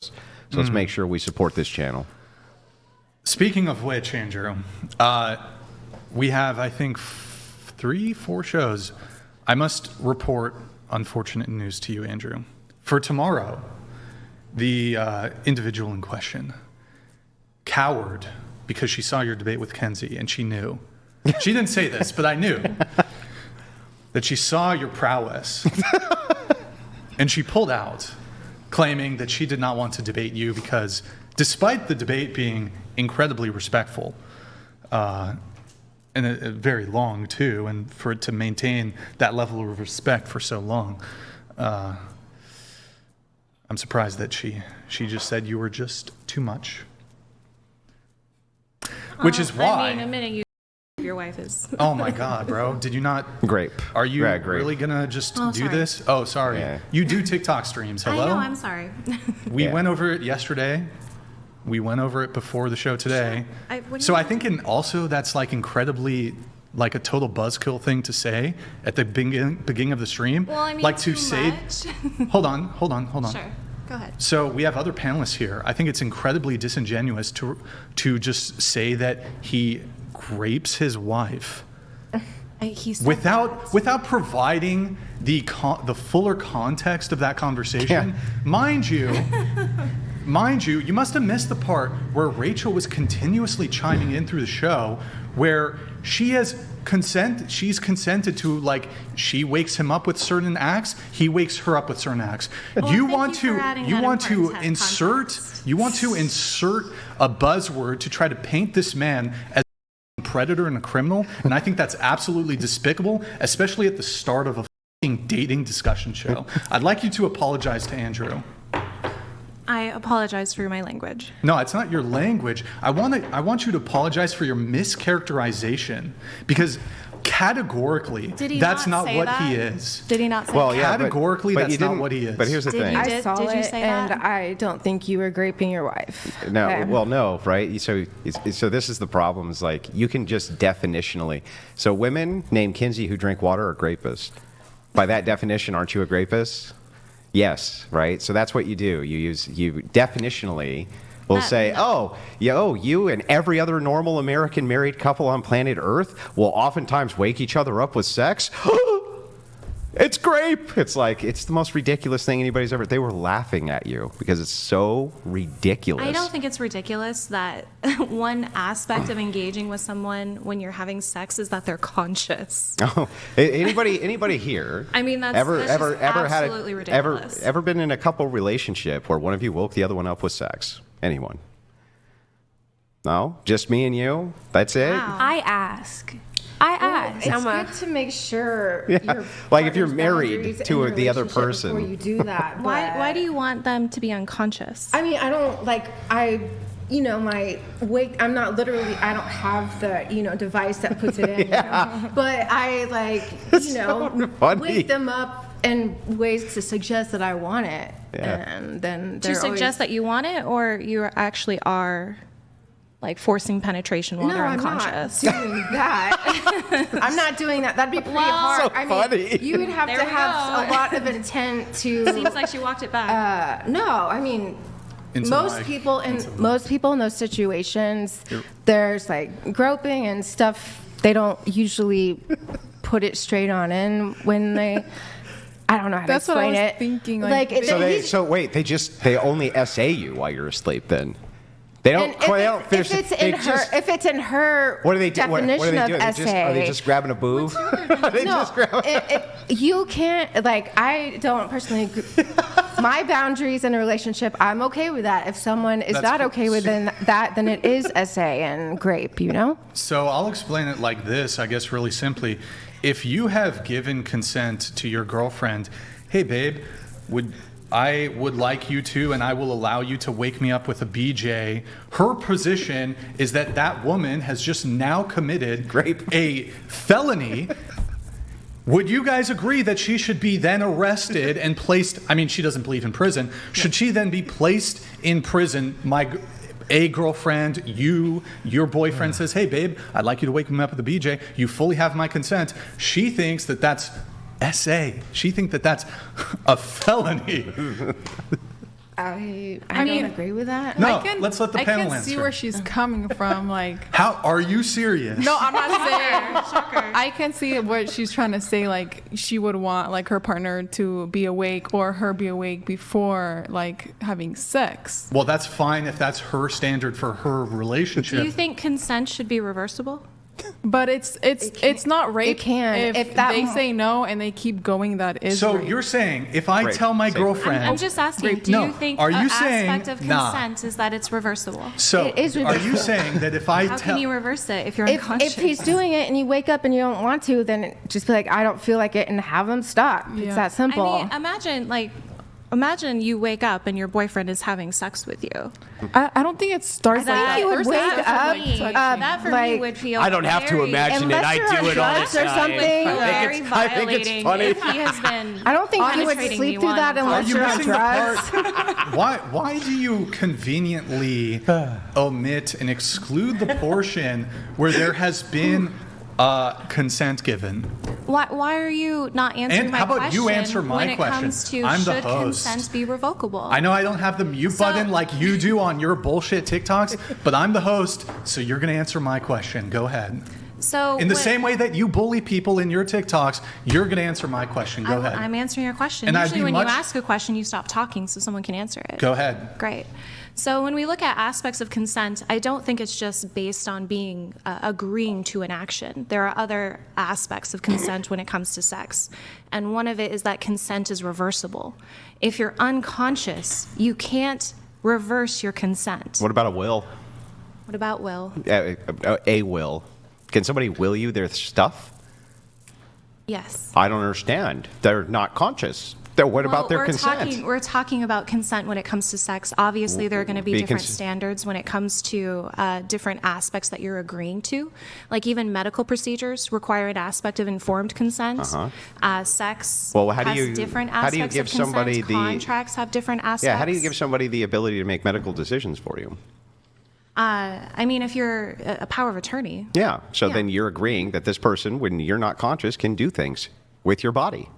So let's make sure we support this channel. Speaking of which, Andrew, we have, I think, 3-4 shows. I must report unfortunate news to you, Andrew. For tomorrow, the individual in question cowered because she saw your debate with Kenzie, and she knew. She didn't say this, but I knew that she saw your prowess, and she pulled out, claiming that she did not want to debate you because, despite the debate being incredibly respectful, and very long too, and for it to maintain that level of respect for so long, I'm surprised that she just said you were just too much. Which is why. I mean, a minute your wife is. Oh my God, bro! Did you not? Grape. Are you Yeah, grape. really gonna just do sorry. this? Oh, sorry. Yeah. You do TikTok streams. Hello. I know. I'm sorry. We Yeah. went over it yesterday. We went over it before the show today. What do So you I mean? think, also that's like incredibly, like a total buzzkill thing to say at the beginning of the stream. Well, I mean, like too to say. much. Hold on. Sure. Go ahead. So we have other panelists here. I think it's incredibly disingenuous to just say that he grapes his wife He said without providing the fuller context of that conversation. Yeah. Mind you, you must have missed the part where Rachel was continuously chiming in through the show, where she's consented to, like, she wakes him up with certain acts, he wakes her up with certain acts. Well, you thank want you for to adding you that want to important insert context. you want to insert a buzzword to try to paint this man as a predator and a criminal, and I think that's absolutely despicable, especially at the start of a fucking dating discussion show. I'd like you to apologize to Andrew. I apologize for my language. No, it's not your language. I want you to apologize for your mischaracterization, because categorically, Did he that's not not say what that? he is. Did he not say Well, that? yeah, Categorically, but that's you not didn't- what he is. But here's the Did thing. you I did- saw did you it, say and that? I don't think you were graping your wife. No, Okay. well, no, right? So this is the problem. Is like you can just definitionally. So women named Kinsey who drink water are grapists. By that definition, aren't you a grapist? Yes, right. So that's what you do. You definitionally will say, you and every other normal American married couple on planet Earth will oftentimes wake each other up with sex. It's grape. It's like, it's the most ridiculous thing anybody's ever. They were laughing at you because it's so ridiculous. I don't think it's ridiculous that one aspect of engaging with someone when you're having sex is that they're conscious. Oh, anybody here? I mean, that's just absolutely ridiculous. Ever been in a couple relationship where one of you woke the other one up with sex? Anyone? No, just me and you. That's it. Wow. I ask. It's good to make sure. Yeah. Like if you're partner's married boundaries to in the other relationship person. before you do that. Why but- do you want them to be unconscious? I mean, I don't like my wake. I'm not literally. I don't have the device that puts it in. But I It's so funny. wake them up in ways to suggest that I want it, Yeah. and then Do you suggest that you want it, or you actually are like forcing penetration while No, they're I'm unconscious? not doing that. I'm not doing that. That'd be pretty hard. So I mean, funny. you would have There to we have go. a lot of intent to. Seems like she walked it back. No, I mean, Into most like- people in into- most people in those situations, there's like groping and stuff. They don't usually put it straight on in when they. I don't know how That's to what I explain was it. thinking, like, They only SA you while you're asleep then. They don't. And they don't finish. if they it's just- if it's in her what do they do? definition What are they of doing? essay, Are they just grabbing a boob? Are they no, just grabbing? you can't. Like, I don't personally. My boundaries in a relationship, I'm okay with that. If someone is That's not cool. okay with that, then it is essay and grape. So I'll explain it like this, I guess, really simply. If you have given consent to your girlfriend, hey, babe, I would like you to, and I will allow you to wake me up with a BJ. Her position is that woman has just now committed Grape. a felony. Would you guys agree that she should be then arrested and placed? I mean, she doesn't believe in prison. Should she then be placed in prison? A girlfriend, your boyfriend says, hey, babe, I'd like you to wake me up with a BJ. You fully have my consent. She thinks that that's SA. She thinks that that's a felony. I mean, don't agree with that. No, let's let the panel I can see answer. where she's coming from. Like, How are you serious? no, I'm not saying. I can see what she's trying to say. Like, she would want like her partner to be awake or her be awake before like having sex. Well, that's fine if that's her standard for her relationship. Do you think consent should be reversible? But it's not rape. it can. If If that they mo- say no and they keep going, that is So rape. you're saying if I Right. tell my Say- girlfriend, I'm just asking, do No. you think Are you an saying aspect of nah? consent is that it's reversible? so It is are you reversible. saying that if I How tell can you reverse it if you're If unconscious? he's doing it and you wake up and you don't want to, then just be like, I don't feel like it, and have him stop. Yeah. It's that simple. I mean, imagine you wake up and your boyfriend is having sex with you. I don't think it starts That like that. you would First, wake it's up, like touching. That for me like- would feel I don't have to very- imagine it. Unless I you're do on it all the drugs or time. something. Very I think it's violating funny. if he has been. I don't think you would penetrating sleep me through while that I'm unless Are you you're on missing the drugs. part? Why do you conveniently omit and exclude the portion where there has been consent given? Why are you not answering And my how about question you answer my when it question? comes to I'm the should host. consent be revocable? I know I don't have the mute So- button like you do on your bullshit TikToks, but I'm the host, so you're going to answer my question. Go ahead. So In the when- same way that you bully people in your TikToks, you're going to answer my question. Go ahead. I'm answering your question. And I'd Usually be when much- you ask a question, you stop talking so someone can answer it. Go ahead. Great. So when we look at aspects of consent, I don't think it's just based on being agreeing to an action. There are other aspects of consent when it comes to sex. And one of it is that consent is reversible. If you're unconscious, you can't reverse your consent. What about a will? What about will? A will. Can somebody will you their stuff? Yes. I don't understand. They're not conscious. What about their consent? We're talking about consent when it comes to sex. Obviously, there are going to be different standards when it comes to different aspects that you're agreeing to. Like even medical procedures require an aspect of informed consent. Sex Well, how do has you- different how do you aspects give of consent. somebody the- Contracts have different aspects. Yeah, how do you give somebody the ability to make medical decisions for you? I mean, if you're a power of attorney. Yeah, so Yeah. then you're agreeing that this person, when you're not conscious, can do things with your body.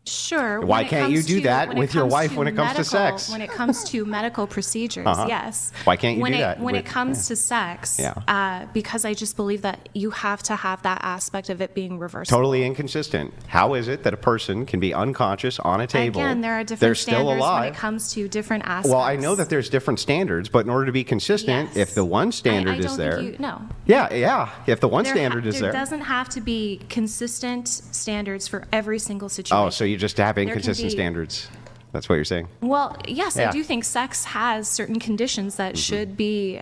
Sure. Why when it can't you comes do to- that when it with your comes wife when it comes to medical- sex? When it comes to medical procedures, yes. Why can't you when do it, that When with- it comes to sex, Yeah. because I just believe that you have to have that aspect of it being reversible. Totally inconsistent. How is it that a person can be unconscious on a table? Again, there are different they're still standards alive? when it comes to different aspects. Well, I know that there's different standards, but in order to be consistent, Yes. if the one standard I is don't there, think no. yeah, if the one There standard is there there, doesn't have to be consistent standards for every single situation. oh, so you just have There can inconsistent be- standards. That's what you're saying. Well, yes, Yeah. I do think sex has certain conditions that should be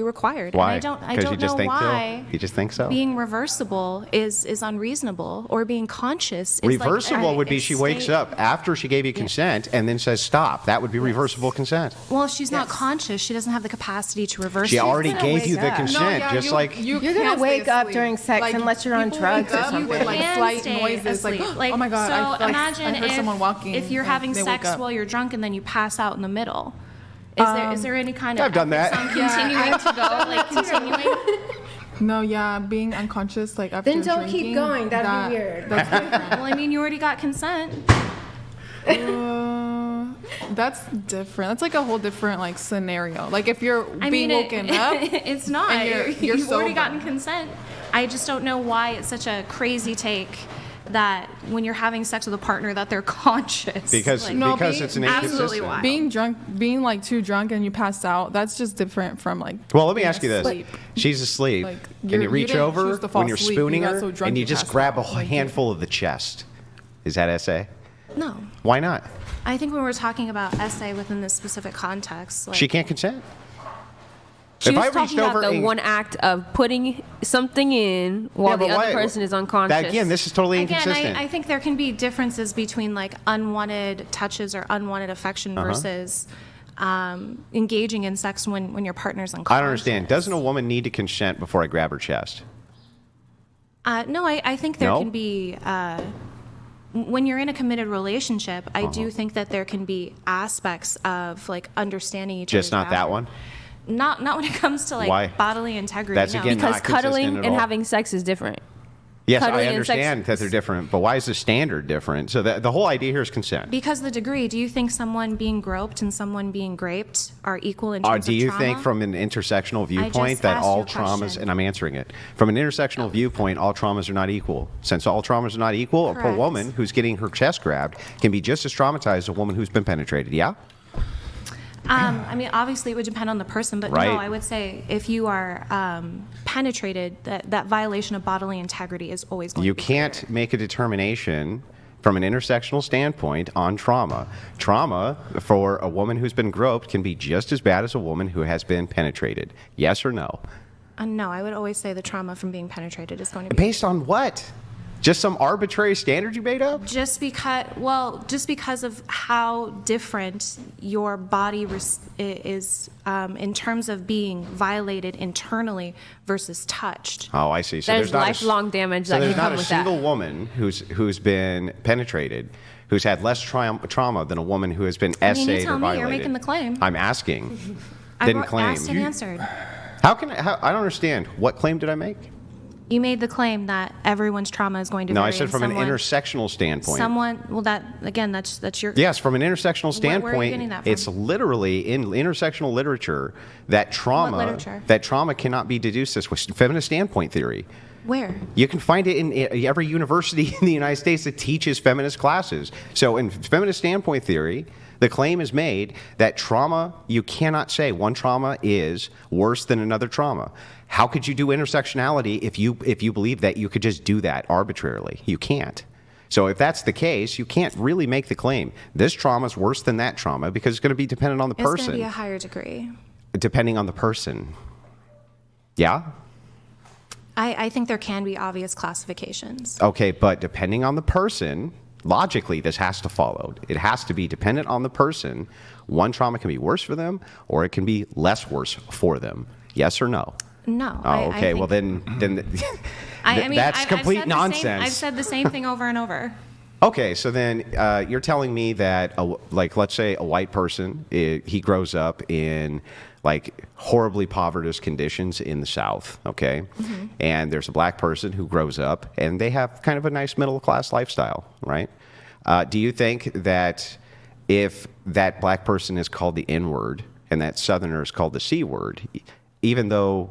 required. Why? And I 'Cause don't you just know think so? why. You just think so? Being reversible is unreasonable, or being conscious. Is Reversible like, would be it's she wakes state- up after she gave you consent and then says stop. That would be reversible consent. Well, if she's not conscious, she doesn't have the capacity to reverse. She it. already gonna gave wake you the up. consent, just like You're gonna can't stay wake up asleep. during sex unless you're on people drugs wake or up something. with like Can slight stay noises, like asleep. oh my god, So I feel like imagine I heard someone walking. if you're like, having they woke sex up. while you're drunk and then you pass out in the middle. Is there any kind of I've done that. ethics on continuing to go, like continuing? No, yeah, being unconscious like after Then don't keep drinking, going. That'd be weird. That's different. Well, I mean, you already got consent. That's different. That's like a whole different like scenario. Like if you're I being mean, woken up, it's not. and you're You've already sober. gotten consent. I just don't know why it's such a crazy take that when you're having sex with a partner that they're conscious. because Like, No, because being- it's an absolutely inconsistent. wild. being drunk, being like too drunk and you pass out, that's just different from like. Well, let me being ask you this: asleep. she's asleep, Like, and you you reach didn't over choose to fall when you're asleep, spooning you got her, so drunk and you you just passed grab a out. Like, handful of the chest. Is that SA? No. Why not? I think when we're talking about essay within this specific context, like, She can't consent. She If I was reached talking about over the and- one act of putting something in while Yeah, the but other why- person is unconscious. That, again, this is totally again, inconsistent. I think there can be differences between like unwanted touches or unwanted affection versus engaging in sex when your partner's unconscious. I don't understand. Doesn't a woman need to consent before I grab her chest? No, I think there No? can be. When you're in a committed relationship, I do think that there can be aspects of like understanding each Just other's not that boundaries. one? Not when it comes to like Why? bodily integrity. That's no. again because not consistent cuddling at and all. having sex is different. Yes, cuddling I and understand sex. that they're different, but why is the standard different? So the whole idea here is consent. Because the degree, do you think someone being groped and someone being graped are equal in terms Do of you trauma? think from an intersectional viewpoint that asked you all a traumas, question. and I'm answering it, from an intersectional viewpoint, all traumas are not equal? Since all traumas are not equal, a Correct. woman who's getting her chest grabbed can be just as traumatized as a woman who's been penetrated, yeah? I mean, obviously it would depend on the person, but Right. no, I would say if you are penetrated, that violation of bodily integrity is always going You to be can't greater. make a determination from an intersectional standpoint on trauma. Trauma for a woman who's been groped can be just as bad as a woman who has been penetrated. Yes or no? No, I would always say the trauma from being penetrated is going to be Based on what? Just some arbitrary standard you made up? just because of how different your body is in terms of being violated internally versus touched. Oh, I see. So There's not lifelong damage so that there's can not come a with that. single woman who's been penetrated who's had less trauma than a woman who has been mean, you essayed tell or me, violated. you're making the claim. I'm asking. I Didn't wrote- claim. asked and answered. How I don't understand. What claim did I make? You made the claim that everyone's trauma is going to No, vary. I said and from an someone- intersectional standpoint. Well, that's your. Yes, from an intersectional Where are you standpoint, getting that from? it's literally in intersectional literature that trauma literature? Cannot be deduced as feminist standpoint theory. Where? You can find it in every university in the United States that teaches feminist classes. So in feminist standpoint theory, the claim is made that trauma, you cannot say one trauma is worse than another trauma. How could you do intersectionality if you believe that you could just do that arbitrarily? You can't. So if that's the case, you can't really make the claim this trauma is worse than that trauma because it's going to be dependent on the It's going person. to be a higher degree. Depending on the person. Yeah? I think there can be obvious classifications. Okay, but depending on the person, logically, this has to follow. It has to be dependent on the person. One trauma can be worse for them, or it can be less worse for them. Yes or no? No. Oh, okay. Well, then that's complete nonsense. I've said the same thing over and over. Okay, so then you're telling me that, let's say a white person, he grows up in like horribly poverty conditions in the South, okay? Mm-hmm. And there's a black person who grows up and they have kind of a nice middle class lifestyle, right? Do you think that if that black person is called the N-word and that Southerner is called the C-word, even though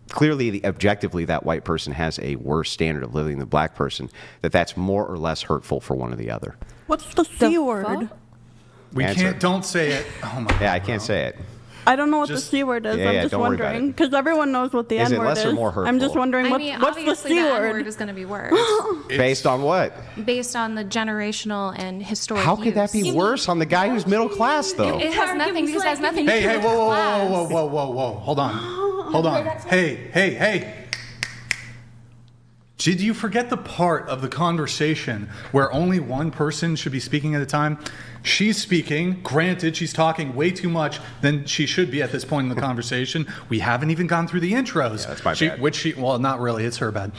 clearly, objectively, that white person has a worse standard of living than the black person, that's more or less hurtful for one or the other? What's the C word? We Answer. can't. Don't say it. Oh my. Yeah, I can't say it. I don't know what Just- the C word is. Yeah, I'm yeah, just don't worry about wondering it. because everyone knows what the Is it N word less is. or more I'm just hurtful? wondering I mean, what's the obviously C the word. N-word is going to be worse Based on what? based on the generational and historic How could that be use. worse on the guy who's middle class, though? It has nothing because it has nothing to Hey, do hey, with whoa, whoa, class. whoa, whoa, whoa, whoa, whoa. Hold on. Hold on. Hey. Did you forget the part of the conversation where only one person should be speaking at a time? She's speaking. Granted, she's talking way too much than she should be at this point in the conversation. We haven't even gone through the intros. Yeah, that's my bad. Well, not really. It's her bad.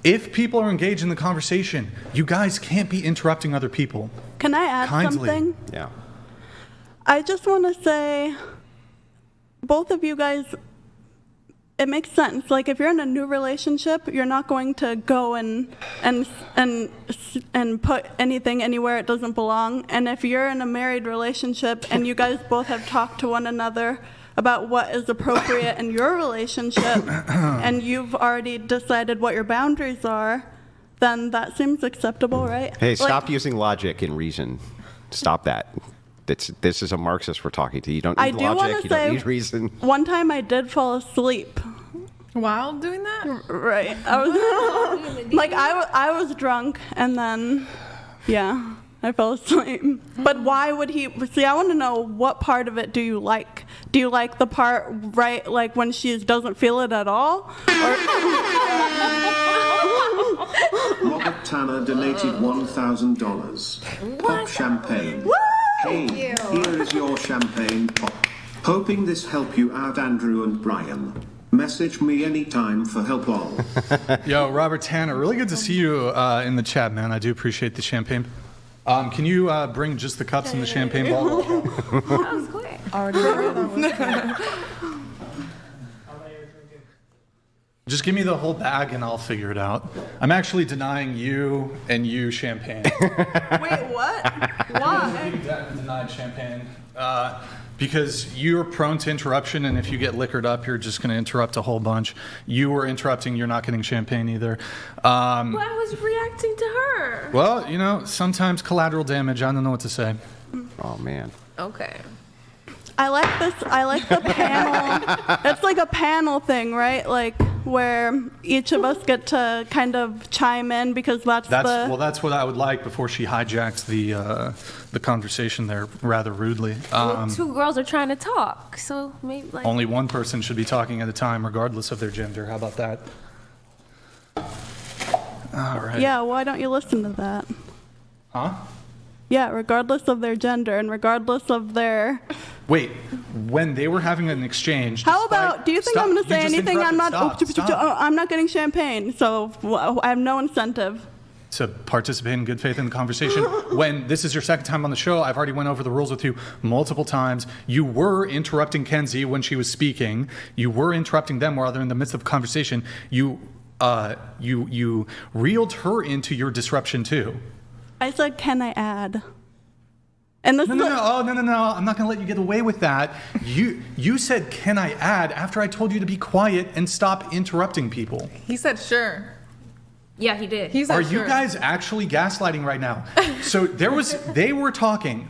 If people are engaged in the conversation, you guys can't be interrupting other people. Can I add Kindly. something? Yeah. I just want to say, both of you guys, it makes sense. Like if you're in a new relationship, you're not going to go and put anything anywhere it doesn't belong. And if you're in a married relationship and you guys both have talked to one another about what is appropriate in your relationship, and you've already decided what your boundaries are, then that seems acceptable, right? Hey, Like- stop using logic and reason. Stop that. This is a Marxist we're talking to. You don't I need do want logic. to You don't say, need reason. one time I did fall asleep. While doing that? Right. I was like I was drunk and then yeah, I fell asleep. But why would he see? I want to know what part of it do you like? Do you like the part right like when she doesn't feel it at all? Robert Tanner donated $1,000. Pop champagne. Hey, here is your champagne pop. Hoping this help you out, Andrew and Brian. Message me anytime for help all. Yo, Robert Tanner, really good to see you in the chat, man. I do appreciate the champagne. Can you bring just the cups and the champagne bottle? That was quick. Just give me the whole bag and I'll figure it out. I'm actually denying you and you champagne. Wait, what? Why? Denied champagne. Because you're prone to interruption, and if you get liquored up, you're just going to interrupt a whole bunch. You were interrupting, you're not getting champagne either. Well, I was reacting to her. Well, you know, sometimes collateral damage. I don't know what to say. Oh, man. Okay. I like this. I like the panel. It's like a panel thing, right? Like where each of us get to kind of chime in because that's what I would like before she hijacked the conversation there rather rudely. Well, two girls are trying to talk, so maybe like. Only one person should be talking at a time, regardless of their gender. How about that? All right. Yeah, why don't you listen to that? Huh? Yeah, regardless of their gender and regardless of their. Wait, when they were having an exchange. How about? Do you think I'm going to say anything? I'm not. I'm not getting champagne, so I have no incentive to participate in good faith in the conversation. When this is your second time on the show, I've already went over the rules with you multiple times. You were interrupting Kenzie when she was speaking. You were interrupting them while they're in the midst of a conversation. You reeled her into your disruption too. I said, can I add? And this No. I'm not going to let you get away with that. You said, can I add, after I told you to be quiet and stop interrupting people. He said, sure. Yeah, he did. He said, Are sure. you guys actually gaslighting right now? So they were talking.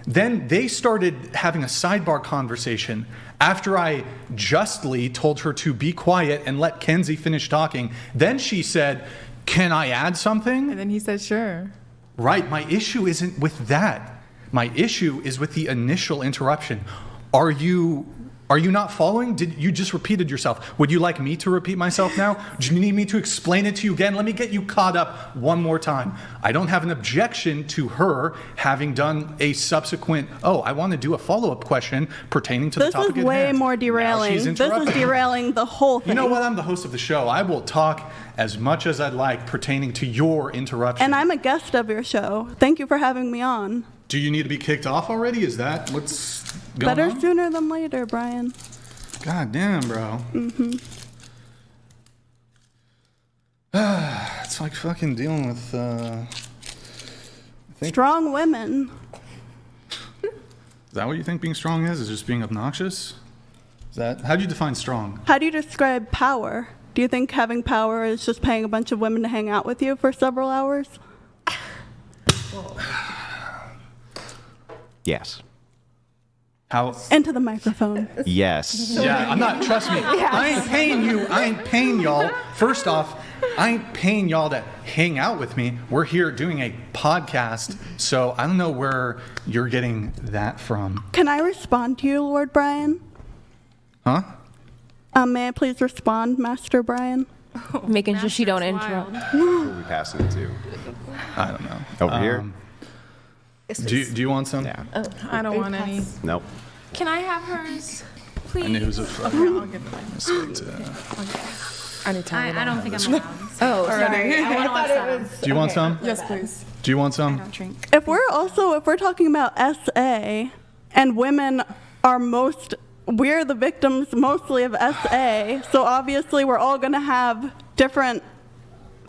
Then they started having a sidebar conversation after I justly told her to be quiet and let Kenzie finish talking. Then she said, can I add something? And then he said, sure. Right, my issue isn't with that. My issue is with the initial interruption. Are you not following? Did you just repeated yourself? Would you like me to repeat myself now? Do you need me to explain it to you again? Let me get you caught up one more time. I don't have an objection to her having done a subsequent, I want to do a follow-up question pertaining to the topic at hand. This is way more derailing. This is derailing the whole thing. You know what? I'm the host of the show. I will talk as much as I'd like pertaining to your interruption. And I'm a guest of your show. Thank you for having me on. Do you need to be kicked off already? Is that what's going on? Better sooner than later, Brian. God damn, bro. Mm-hmm. It's like fucking dealing with, Strong women. Is that what you think being strong is? Is just being obnoxious? How do you define strong? How do you describe power? Do you think having power is just paying a bunch of women to hang out with you for several hours? Yes. How? Into the microphone. Yes. Yeah, I'm not, trust me. I ain't paying you. I ain't paying y'all. First off, I ain't paying y'all to hang out with me. We're here doing a podcast, so I don't know where you're getting that from. Can I respond to you, Lord Brian? Huh? May I please respond, Master Brian? Making sure she don't interrupt. Who are we passing it to? I don't know. Over here? Do you want some? Yeah. I don't want any. Nope. Can I have hers, please? I knew it was a I'll get mine. I need time. I don't think I'm allowed. Oh, Already. I want some. Do you want some? Yes, please. Do you want some? If we're talking about SA and women are we're the victims mostly of SA, so obviously we're all going to have different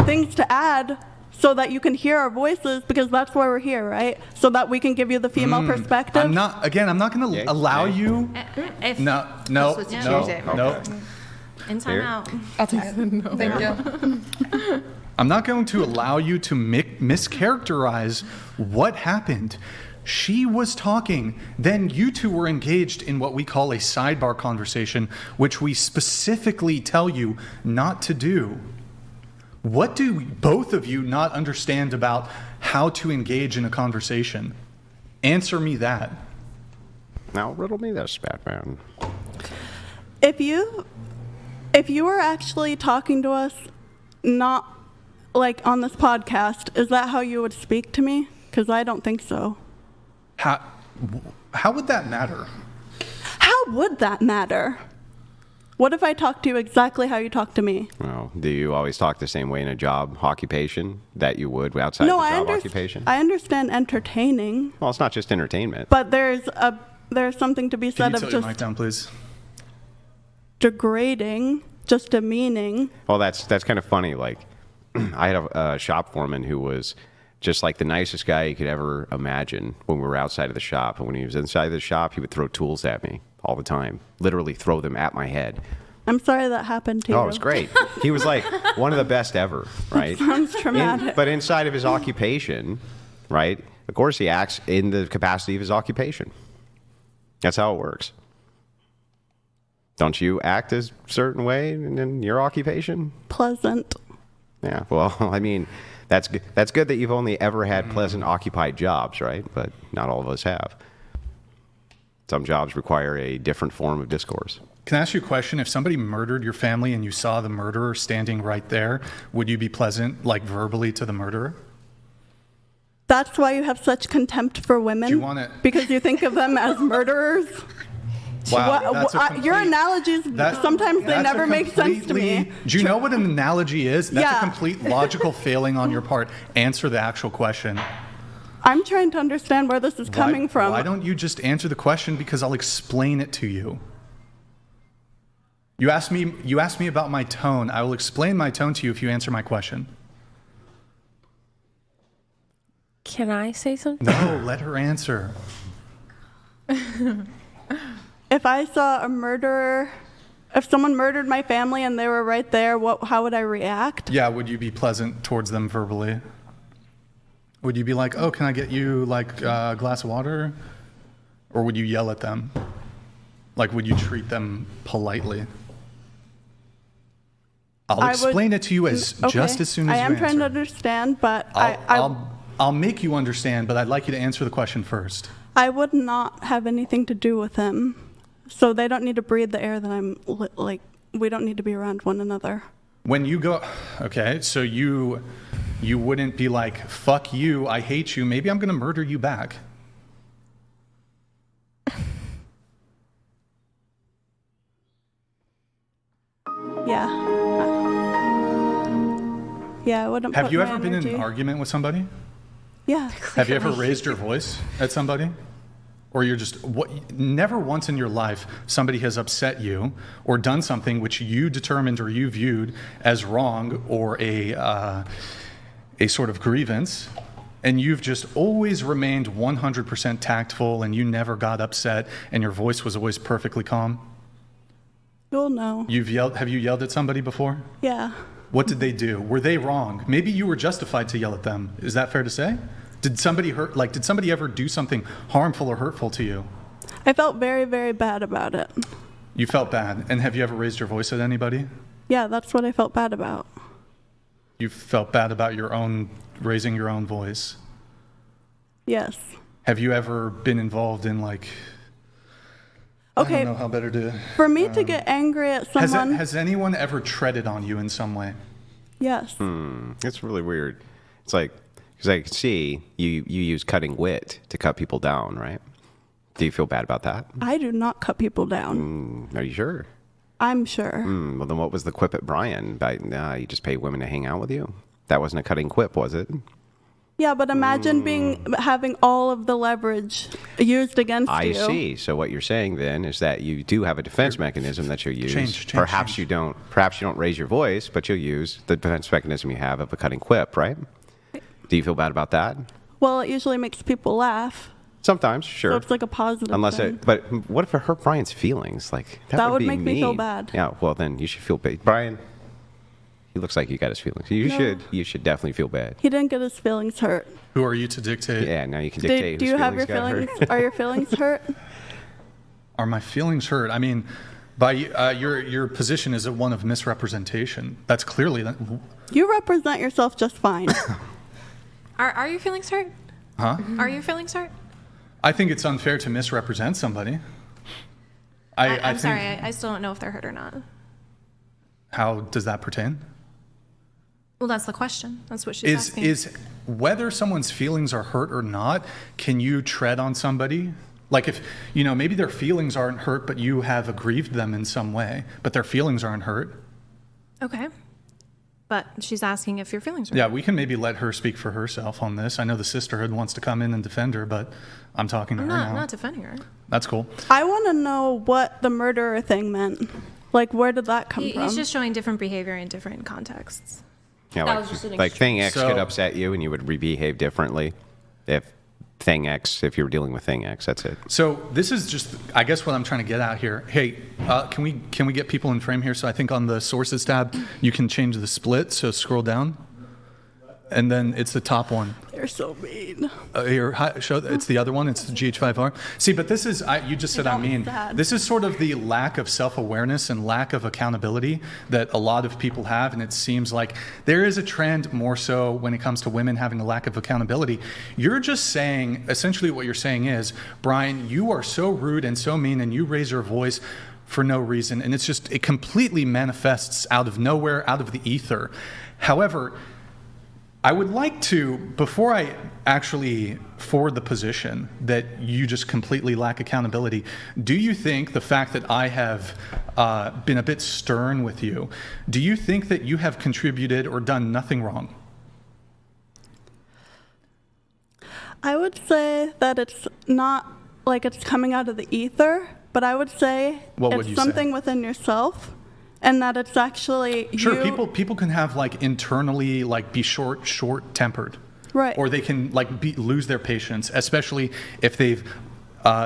things to add so that you can hear our voices, because that's why we're here, right? So that we can give you the female perspective. I'm not going to allow you. If No. in time out. I'll take it. No. Thank you. I'm not going to allow you to mischaracterize what happened. She was talking, then you two were engaged in what we call a sidebar conversation, which we specifically tell you not to do. What do both of you not understand about how to engage in a conversation? Answer me that. Now riddle me this, Batman. If you were actually talking to us, not like on this podcast, is that how you would speak to me? Because I don't think so. How would that matter? How would that matter? What if I talked to you exactly how you talk to me? Well, do you always talk the same way in a job occupation that you would outside the job occupation? I understand entertaining. Well, it's not just entertainment. But there's something to be Can said you of tilt your just mic down, please? degrading just demeaning. Well, that's kind of funny. Like, I had a shop foreman who was just like the nicest guy you could ever imagine when we were outside of the shop. And when he was inside of the shop, he would throw tools at me all the time, literally throw them at my head. I'm sorry that happened to you. Oh, it was great. He was like one of the best ever, right? Sounds traumatic. But inside of his occupation, right, of course he acts in the capacity of his occupation. That's how it works. Don't you act a certain way in your occupation? Pleasant. Yeah, well, I mean, that's good that you've only ever had pleasant occupied jobs, right? But not all of us have. Some jobs require a different form of discourse. Can I ask you a question? If somebody murdered your family and you saw the murderer standing right there, would you be pleasant, like verbally, to the murderer? That's why you have such contempt for women? Do you want it? Because you think of them as murderers? Wow, Your analogies, sometimes they never make sense to me. Do you know what an analogy is? That's Yeah. a complete logical failing on your part. Answer the actual question. I'm trying to understand where this is coming from. Why don't you just answer the question, because I'll explain it to you. You asked me about my tone. I will explain my tone to you if you answer my question. Can I say something? No, let her answer. If I saw a murderer, if someone murdered my family and they were right there, how would I react? Yeah, would you be pleasant towards them verbally? Would you be like, oh, can I get you like a glass of water? Or would you yell at them? Like, would you treat them politely? I'll explain it to you just as soon as you answer. I am trying to understand, but I'll make you understand, but I'd like you to answer the question first. I would not have anything to do with him. So they don't need to breathe the air that I'm like, we don't need to be around one another. When you go, okay, so you wouldn't be like, fuck you, I hate you, maybe I'm going to murder you back. Yeah. Yeah, I wouldn't. Have you put my ever been in energy- an argument with somebody? Yeah. Have you ever raised your voice at somebody? Or you're just, never once in your life somebody has upset you or done something which you determined or you viewed as wrong or a sort of grievance, and you've just always remained 100% tactful and you never got upset and your voice was always perfectly calm? You'll know. Have you yelled at somebody before? Yeah. What did they do? Were they wrong? Maybe you were justified to yell at them. Is that fair to say? Did somebody did somebody ever do something harmful or hurtful to you? I felt very, very bad about it. You felt bad. And have you ever raised your voice at anybody? Yeah, that's what I felt bad about. You felt bad about raising your own voice? Yes. Have you ever been involved in I Okay. don't know how better to... For me to get angry at someone. Has anyone ever treaded on you in some way? Yes. It's really weird. It's like, because I can see you use cutting wit to cut people down, right? Do you feel bad about that? I do not cut people down. Are you sure? I'm sure. Well, then what was the quip at Brian? You just pay women to hang out with you? That wasn't a cutting quip, was it? Yeah, but imagine having all of the leverage used against you. I see. So what you're saying then is that you do have a defense mechanism that you'll use. Perhaps you don't raise your voice, but you'll use the defense mechanism you have of a cutting quip, right? Do you feel bad about that? Well, it usually makes people laugh. Sometimes, sure. So it's like a positive thing. But what if it hurt Brian's feelings? Like that would be make me feel mean. bad. Yeah, well then you should feel bad. Brian, he looks like you got his feelings. You should definitely feel bad. He didn't get his feelings hurt. Who are you to dictate? Yeah, now you can dictate. Do you have your feelings? Are your feelings hurt? Are my feelings hurt? I mean, by your position is one of misrepresentation. That's clearly that. You represent yourself just fine. Are your feelings hurt? Huh? Are your feelings hurt? I think it's unfair to misrepresent somebody. I'm sorry, I still don't know if they're hurt or not. How does that pertain? Well, that's the question. That's what she's asking. Is whether someone's feelings are hurt or not, can you tread on somebody? Like if, maybe their feelings aren't hurt, but you have aggrieved them in some way, but their feelings aren't hurt. Okay. But she's asking if your feelings are Yeah, hurt. we can maybe let her speak for herself on this. I know the sisterhood wants to come in and defend her, but I'm talking to her now. I'm not defending her. That's cool. I want to know what the murderer thing meant. Like, where did that come from? He's just showing different behavior in different contexts. Yeah, That was just an like thing X So- could upset you and you would behave differently if thing X, if you were dealing with thing X. That's it. So this is just, I guess, what I'm trying to get at here. Hey, can we get people in frame here? So I think on the sources tab, you can change the split. So scroll down, and then it's the top one. They're so mean. Here, show. It's the other one. It's the GH5R. See, but this is. You just said I mean. Sad. This is sort of the lack of self-awareness and lack of accountability that a lot of people have, and it seems like there is a trend more so when it comes to women having a lack of accountability. You're just saying, essentially, what you're saying is, Brian, you are so rude and so mean, and you raise your voice for no reason, and it's just it completely manifests out of nowhere, out of the ether. However, I would like to, before I actually forward the position that you just completely lack accountability, do you think the fact that I have been a bit stern with you, do you think that you have contributed or done nothing wrong? I would say that it's not like it's coming out of the ether, but I would say What would it's you something say? within yourself, and that it's actually Sure, you. people can have like internally like be short-tempered. Right. Or they can like lose their patience, especially if they've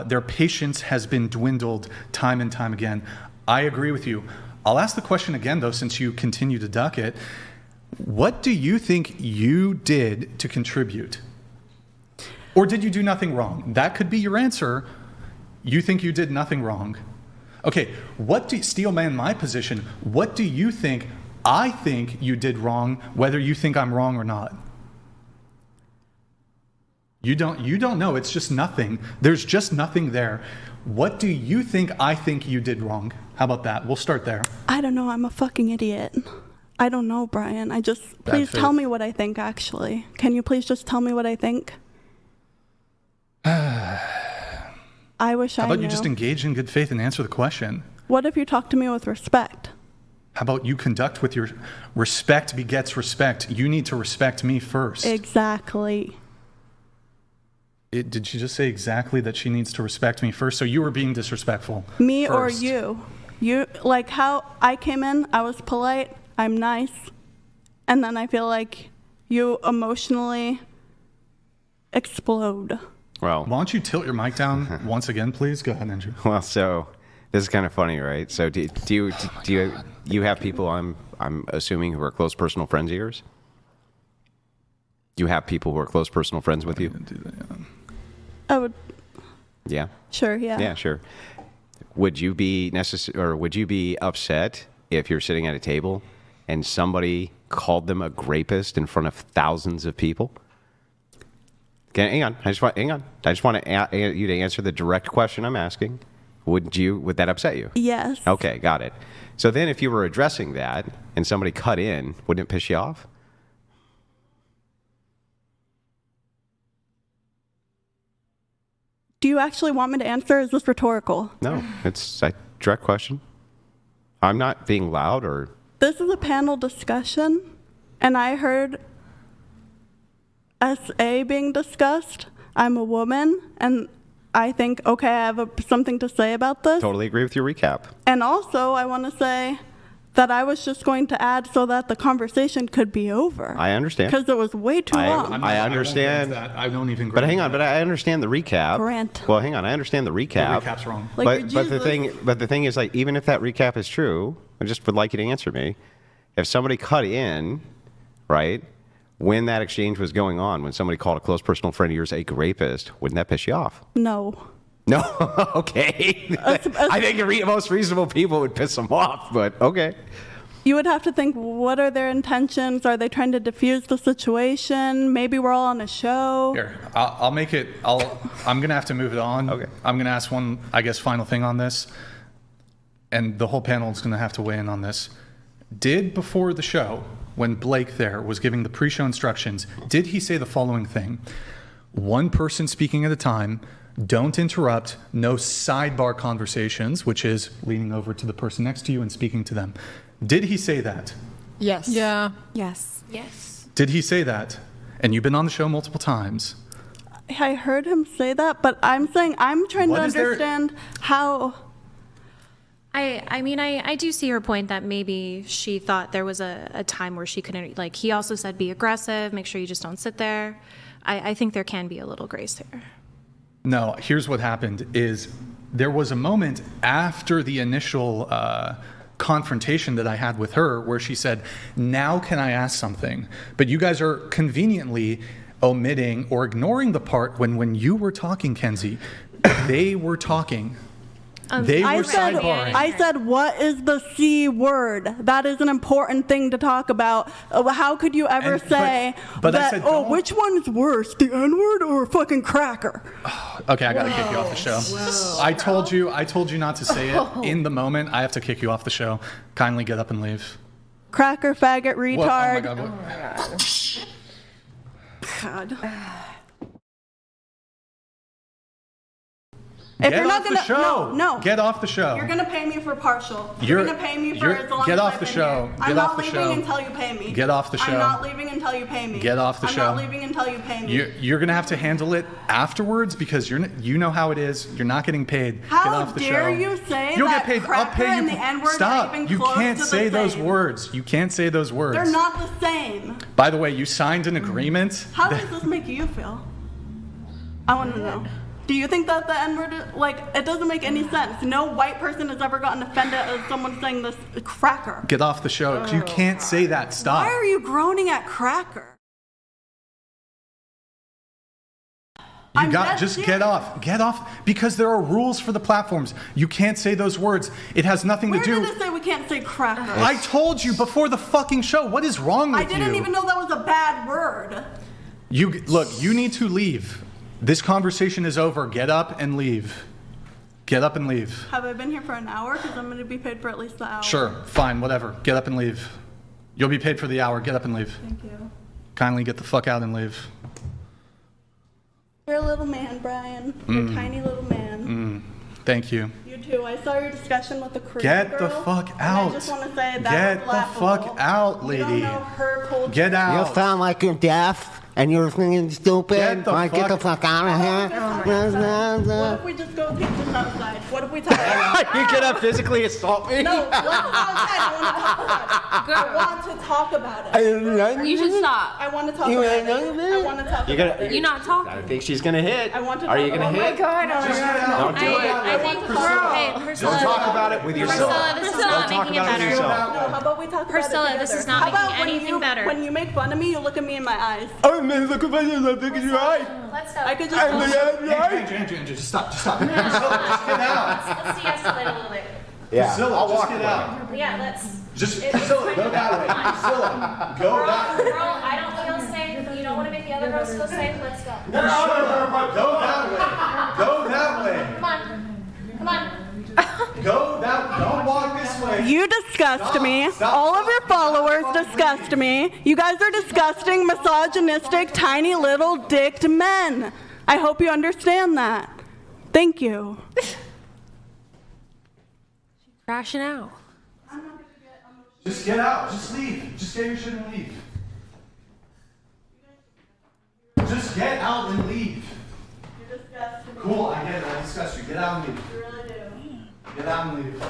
their patience has been dwindled time and time again. I agree with you. I'll ask the question again though, since you continue to duck it. What do you think you did to contribute? Or did you do nothing wrong? That could be your answer. You think you did nothing wrong. Okay, Steel Man, my position, what do you think I think you did wrong, whether you think I'm wrong or not? You don't know. It's just nothing. There's just nothing there. What do you think I think you did wrong? How about that? We'll start there. I don't know. I'm a fucking idiot. I don't know, Brian. Please tell me what I think, actually. Can you please just tell me what I think? I wish How I about knew. you just engage in good faith and answer the question? What if you talk to me with respect? How about you conduct with your respect begets respect? You need to respect me first. Exactly. Did she just say exactly that she needs to respect me first? So you were being disrespectful. Me first. or you? You, like how I came in, I was polite, I'm nice, and then I feel like you emotionally explode. Well, Why don't you tilt your mic down once again, please? Go ahead, Andrew. well, so this is kind of funny, right? So do you have people I'm assuming who are close personal friends of yours? You have people who are close personal friends with you? I would, Yeah. sure, yeah. Yeah, sure. Would you be would you be upset if you're sitting at a table and somebody called them a rapist in front of thousands of people? Okay, hang on. I just want you to answer the direct question I'm asking. Would that upset you? Yes. Okay, got it. So then if you were addressing that and somebody cut in, wouldn't it piss you off? Do you actually want me to answer? Is this rhetorical? No, it's a direct question. I'm not being loud or... This is a panel discussion, and I heard SA being discussed. I'm a woman, and I think, okay, I have something to say about this. Totally agree with your recap. And also, I want to say that I was just going to add so that the conversation could be over. I understand. Because it was way too long. I understand. I don't even. But hang on, but I understand the recap. Grant. Well, hang on, I understand the recap. The recap's wrong. Like, but the thing is, like, even if that recap is true, I just would like you to answer me. If somebody cut in, right, when that exchange was going on, when somebody called a close personal friend of yours a rapist, wouldn't that piss you off? No. No, okay. I think most reasonable people would piss them off, but okay. You would have to think, what are their intentions? Are they trying to diffuse the situation? Maybe we're all on a show. Here, I'll make it. I'm gonna have to move it on. Okay. I'm gonna ask one, I guess, final thing on this, and the whole panel is gonna have to weigh in on this. Did before the show, when Blake there was giving the pre-show instructions, did he say the following thing? One person speaking at a time. Don't interrupt. No sidebar conversations, which is leaning over to the person next to you and speaking to them. Did he say that? Yes. Yeah. Yes. Yes. Did he say that? And you've been on the show multiple times. I heard him say that, but I'm saying I'm trying What to is there- understand how. I mean, I do see her point that maybe she thought there was a time where she couldn't, like, he also said be aggressive, make sure you just don't sit there. I think there can be a little grace there. No, here's what happened is there was a moment after the initial confrontation that I had with her where she said, now can I ask something? But you guys are conveniently omitting or ignoring the part when you were talking, Kenzie, they were talking. They were sidebarring. I said, what is the C word? That is an important thing to talk about. How could you ever say but that, I said, which one's worse, the N-word or fucking cracker? Okay, I gotta kick you off the show. Whoa. I told you not to say it in the moment. I have to kick you off the show. Kindly get up and leave. Cracker, faggot, retard. Oh my God. God. Get off the show. No. Get off the show. You're gonna pay me for partial. You're gonna pay me for as long get as off I've the been show. here. Get I'm off not the show. leaving until you pay me. Get off the show. I'm not leaving until you pay me. Get off the show. I'm not leaving until you pay me. You're gonna have to handle it afterwards because you know how it is. You're not getting paid. How get off the show. dare you say You'll that get paid. I'll pay you. and the N-word Stop. are even You close can't to the say those same? words. You can't say those words. They're not the same. By the way, you signed an agreement. How does this make you feel? I want to know. Do you think that the N-word, it doesn't make any sense. No white person has ever gotten offended as someone saying this cracker. Get off the show. You can't say that. Stop. Why are you groaning at cracker? Just get off. Get off because there are rules for the platforms. You can't say those words. It has nothing to do. Where did it say we can't say cracker? I told you before the fucking show. What is wrong with you? I didn't even know that was a bad word. You need to leave. This conversation is over. Get up and leave. Get up and leave. Have I been here for an hour? Because I'm going to be paid for at least the hour. Sure, fine, whatever. Get up and leave. You'll be paid for the hour. Get up and leave. Thank you. Kindly get the fuck out and leave. You're a little man, Brian. You're a tiny little man. Thank you. You too. I saw your discussion with the Korean Get girl, the fuck and out. I just want to say that Get was the laughable. fuck out, lady. You don't know her culture. Get out. You sound like you're deaf and you're thinking stupid. Get the fuck out of here. What if we just go kick this outside? What if we talk about You gonna physically assault me? No, let's go outside. I want to talk about it. You should stop. I want to talk about it. I want to talk You're about gonna. it. You're not I talking. think she's gonna hit. I want to Are you talk gonna about hit? Oh Don't do it. I think, Priscilla, Don't talk about it with yourself. Priscilla, this is Don't not talk making it about it with better. yourself. No, how about we talk Priscilla, about it this together? is not How about making when anything you, better. When you make fun of me, you look at me in my eyes. Oh man, look at my look at your eye. Let's go. I could just. Andrew, just stop. Just get out. Let's de-escalate a little bit. Yeah, Priscilla, I'll just walk get away. out. Yeah, let's. Priscilla, go that way. Priscilla, go that way. Girl, I don't feel safe. You don't want to make the other girls feel safe. Let's go. Go that way. Go that way. Come on. Come on. Don't walk this way. You disgust me. All of your followers disgust me. You guys are disgusting, misogynistic, tiny little dicked men. I hope you understand that. Thank you. Crashing out. Just get out. Just leave. Just get your shit and leave. Just get out and leave. You disgust me. Cool, I get it. I discussed you. Get out and leave. You really do. Get out and leave.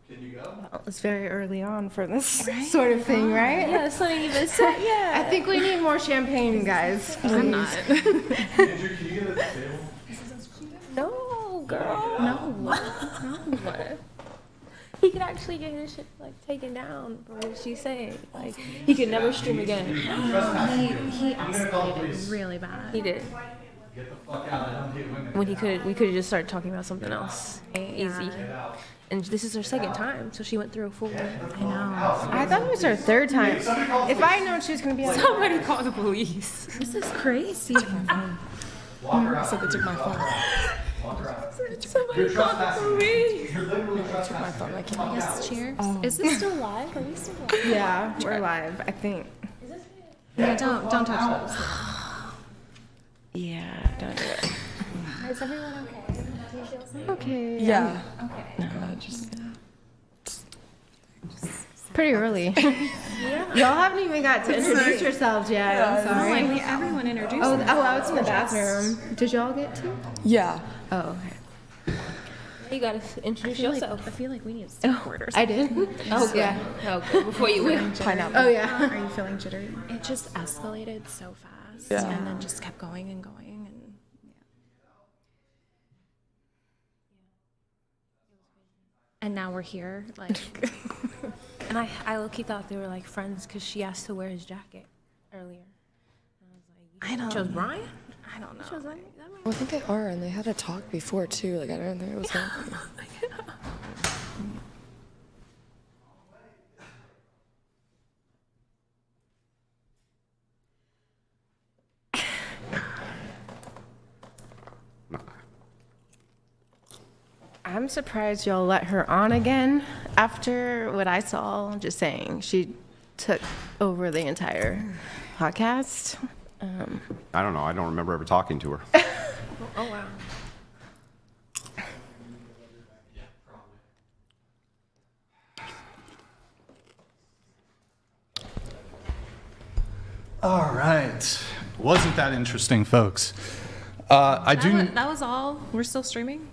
Can you go? It's very early on for this sort of thing, right? Yeah, it's not even set yet. I think we need more champagne, guys. I'm not. Andrew, can you get at the table? No, girl. No. He could actually get his shit taken down for what she's saying. He could never stream again. He escalated really bad. He did. Get the fuck out. I don't hate women. When we could have just started talking about something else. Easy. And this is her second time, so she went through a full. I know. I thought it was her third time. If I known she was going to be on. Somebody call the police. This is crazy. Walk her out. So they took my phone. Walk her out. Somebody You're call the trespassing. police. You're literally trespassing. phone. I can't. I guess cheers. Is this still live? Are we still live? Yeah, we're live, I think. Yeah, don't touch those. Yeah, don't do it. Is everyone okay? Do you feel safe? Okay. Yeah. Okay. No, just Pretty early. Y'all haven't even got to introduce yourselves yet. I'm sorry. Everyone introduced Oh, I was in the bathroom. Did y'all get to? Yeah. Oh, okay. You gotta introduce yourself. I feel like we need support or I something. did. Oh, Yeah. okay. Before you went. Pineapple. Oh, yeah. Are you feeling jittery? It just escalated so fast, and then just kept going and going, and and now we're here. Like, And I low-key thought they were like friends because she asked to wear his jacket earlier. And I was like, I don't. chose Brian? I don't know. Chose that man? Well, I think they are, and they had a talk before too. Like I don't think it was. I'm surprised y'all let her on again after what I saw. I'm just saying, she took over the entire podcast. I don't know. I don't remember ever talking to her. Oh, wow. All right. Wasn't that interesting, folks? That was all. We're still streaming.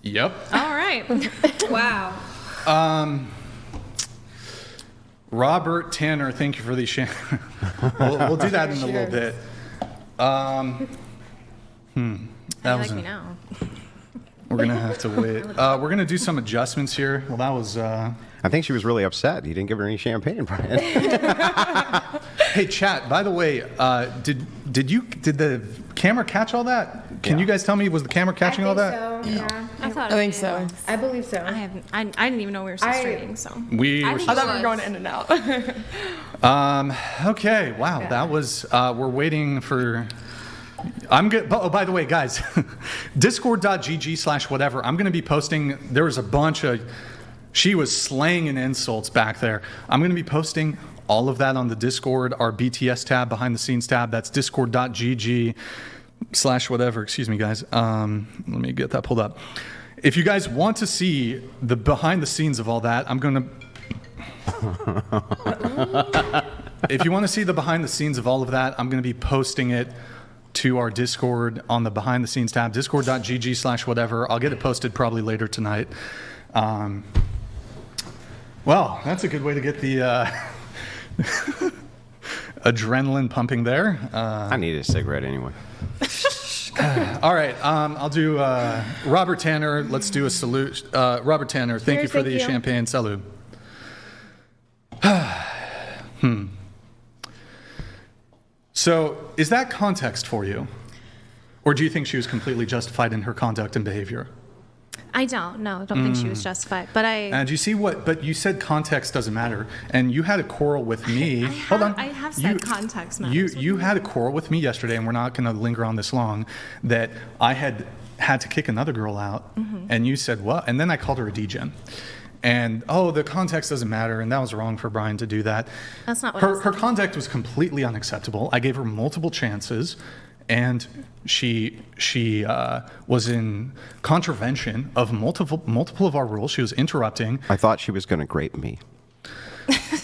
Yep. All right. Wow. Robert Tanner, thank you for the we'll do that in a little bit. That was me now. We're gonna have to wait. We're gonna do some adjustments here. Well, that was. I think she was really upset. You didn't give her any champagne, Brian. Hey, chat. By the way, did the camera catch all that? Can you guys tell me, was the camera catching all that? So, yeah. I thought I think so. I believe so. I didn't even know we were still streaming. So We were I I thought we were going in and out. okay. Wow, that was. We're waiting for. I'm good. Oh, by the way, guys, discord.gg/whatever. I'm going to be posting. There was a bunch of. She was slaying in insults back there. I'm going to be posting all of that on the Discord, our BTS tab, behind the scenes tab. That's discord.gg/whatever. Excuse me, guys. Let me get that pulled up. If you guys want to see the behind the scenes of all that, I'm going to. If you want to see the behind the scenes of all of that, I'm going to be posting it to our Discord on the behind the scenes tab, discord.gg/whatever. I'll get it posted probably later tonight. Well, that's a good way to get the adrenaline pumping there. I need a cigarette anyway. All right, I'll do Robert Tanner. Let's do a salute. Robert Tanner, thank you for the champagne. Salute. So, is that context for you? Or do you think she was completely justified in her conduct and behavior? I don't think she was justified. But And you see what? But you said context doesn't matter, and you had a quarrel with me. Hold on. I have said context matters. You had a quarrel with me yesterday, and we're not going to linger on this long. That I had to kick another girl out, and you said what? And then I called her a degen. And the context doesn't matter, and that was wrong for Brian to do that. That's not what I said. Her conduct was completely unacceptable. I gave her multiple chances, and she was in contravention of multiple of our rules. She was interrupting. I thought she was going to grape me.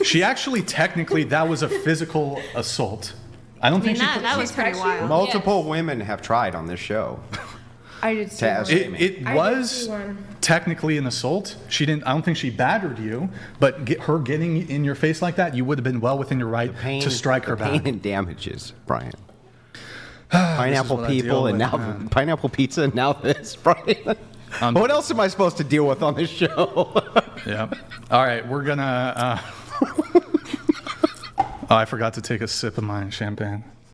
She actually, technically, that was a physical assault. I don't think that was pretty wild. Multiple women have tried on this show. I did see Taz. one. It was technically an assault. She didn't. I don't think she battered you, but her getting in your face like that, you would have been well within your right to strike her back. Pain and damages, Brian. Pineapple what I deal people and with, now man. pineapple pizza and now this, Brian. What else am I supposed to deal with on this show? Yeah. All right, we're gonna. I forgot to take a sip of my champagne.